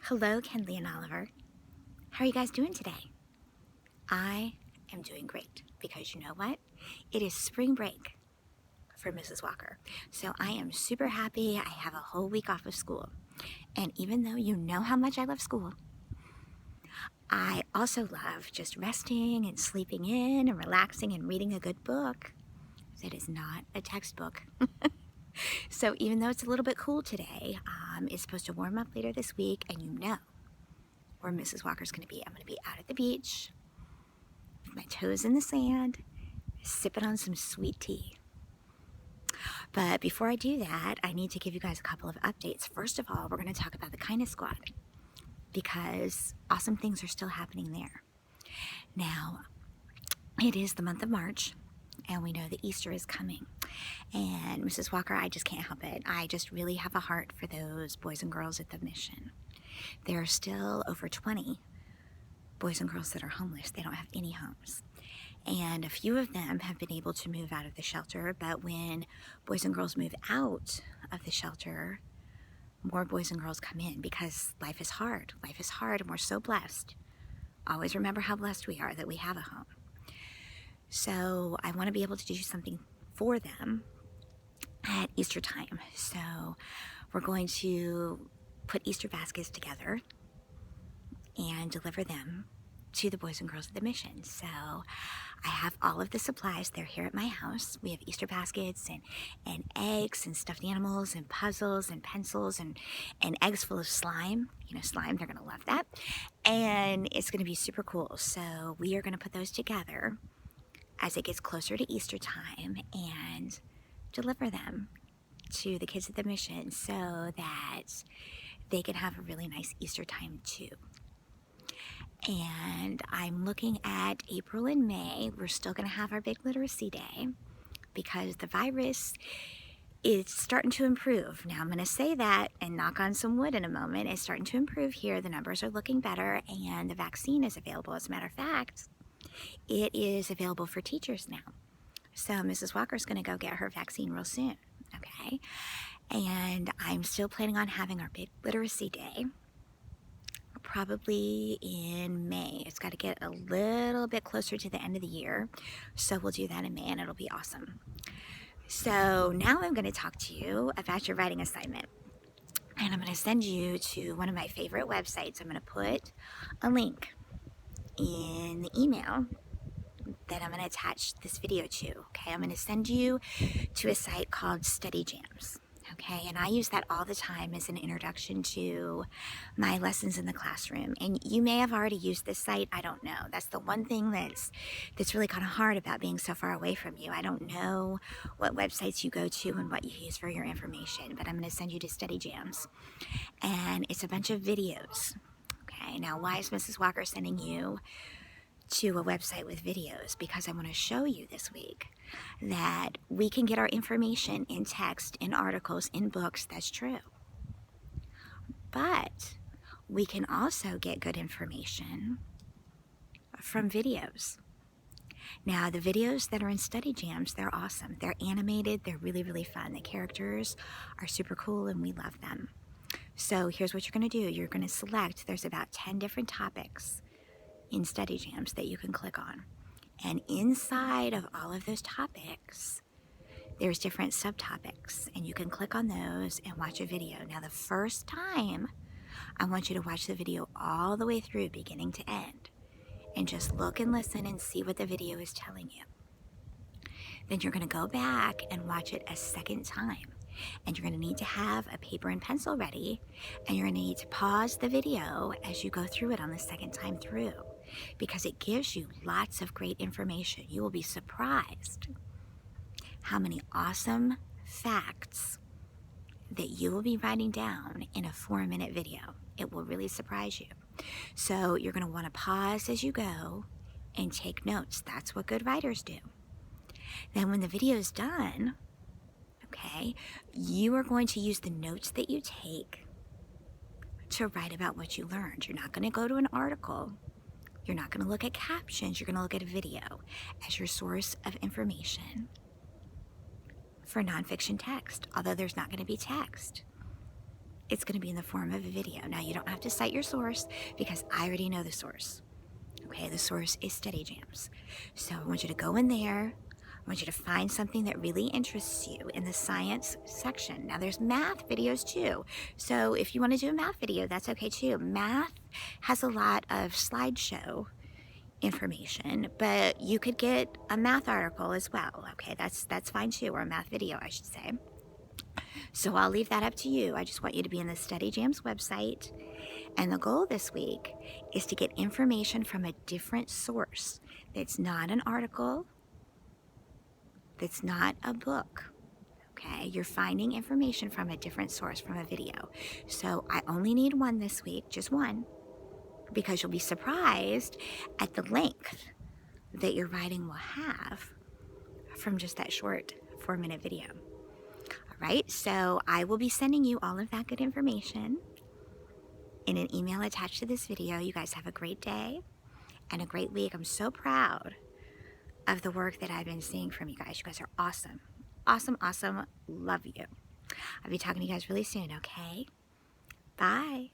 Hello, Kendley and Oliver. How are you guys doing today? I am doing great because you know what? It is spring break for Mrs. Walker. So I am super happy. I have a whole week off of school. And even though you know how much I love school, I also love just resting and sleeping in and relaxing and reading a good book that is not a textbook. So even though it's a little bit cool today, it's supposed to warm up later this week, and you know where Mrs. Walker's going to be. I'm going to be out at the beach with my toes in the sand, sipping on some sweet tea. But before I do that, I need to give you guys a couple of updates. First of all, we're going to talk about the Kindness Squad because awesome things are still happening there. Now, it is the month of March, and we know that Easter is coming. And Mrs. Walker, I just can't help it. I just really have a heart for those boys and girls at the mission. There are still over 20 boys and girls that are homeless. They don't have any homes. And a few of them have been able to move out of the shelter, but when boys and girls move out of the shelter, more boys and girls come in because life is hard. Life is hard, and we're so blessed. Always remember how blessed we are that we have a home. So I want to be able to do something for them at Easter time. So we're going to put Easter baskets together and deliver them to the boys and girls of the mission. So I have all of the supplies. They're here at my house. We have Easter baskets and eggs and stuffed animals and puzzles and pencils and eggs full of slime. You know, slime, they're going to love that. And it's going to be super cool. So we are going to put those together as it gets closer to Easter time and deliver them to the kids at the mission so that they can have a really nice Easter time too. And I'm looking at April and May. We're still going to have our big literacy day because the virus is starting to improve. Now I'm going to say that and knock on some wood in a moment. It's starting to improve here. The numbers are looking better and the vaccine is available. As a matter of fact, it is available for teachers now. So Mrs. Walker's going to go get her vaccine real soon. Okay. And I'm still planning on having our big literacy day probably in May. It's got to get a little bit closer to the end of the year. So we'll do that in May and it'll be awesome. So now I'm going to talk to you about your writing assignment. And I'm going to send you to one of my favorite websites. I'm going to put a link in the email that I'm going to attach this video to. Okay, I'm going to send you to a site called Study Jams. Okay, and I use that all the time as an introduction to my lessons in the classroom. And you may have already used this site. I don't know. That's the one thing that's really kind of hard about being so far away from you. I don't know what websites you go to and what you use for your information, but I'm going to send you to Study Jams. And it's a bunch of videos. Okay, now why is Mrs. Walker sending you to a website with videos? Because I want to show you this week that we can get our information in text, in articles, in books. That's true. But we can also get good information from videos. Now, the videos that are in Study Jams, they're awesome. They're animated. They're really, really fun. The characters are super cool and we love them. So here's what you're going to do. You're going to select, there's about 10 different topics in Study Jams that you can click on. And inside of all of those topics, there's different subtopics, and you can click on those and watch a video. Now, the first time, I want you to watch the video all the way through, beginning to end, and just look and listen and see what the video is telling you. Then you're going to go back and watch it a second time. And you're going to need to have a paper and pencil ready, and you're going to need to pause the video as you go through it on the second time through, because it gives you lots of great information. You will be surprised how many awesome facts that you will be writing down in a 4-minute video. It will really surprise you. So you're going to want to pause as you go and take notes. That's what good writers do. Then when the video is done, okay, you are going to use the notes that you take to write about what you learned. You're not going to go to an article. You're not going to look at captions. You're going to look at a video as your source of information for nonfiction text, although there's not going to be text. it's going to be in the form of a video. Now, you don't have to cite your source because I already know the source. Okay, the source is Study Jams. So I want you to go in there. I want you to find something that really interests you in the science section. Now, there's math videos too. So if you want to do a math video, that's okay too. Math has a lot of slideshow information, but you could get a math article as well. Okay, that's fine too, or a math video, I should say. So I'll leave that up to you. I just want you to be in the Study Jams website. And the goal this week is to get information from a different source that's not an article, that's not a book. Okay, you're finding information from a different source, from a video. So I only need one this week, just one, because you'll be surprised at the length that your writing will have from just that short 4-minute video. All right, so I will be sending you all of that good information in an email attached to this video. You guys have a great day and a great week. I'm so proud of the work that I've been seeing from you guys. You guys are awesome. Awesome, awesome. Love you. I'll be talking to you guys really soon, okay? Bye.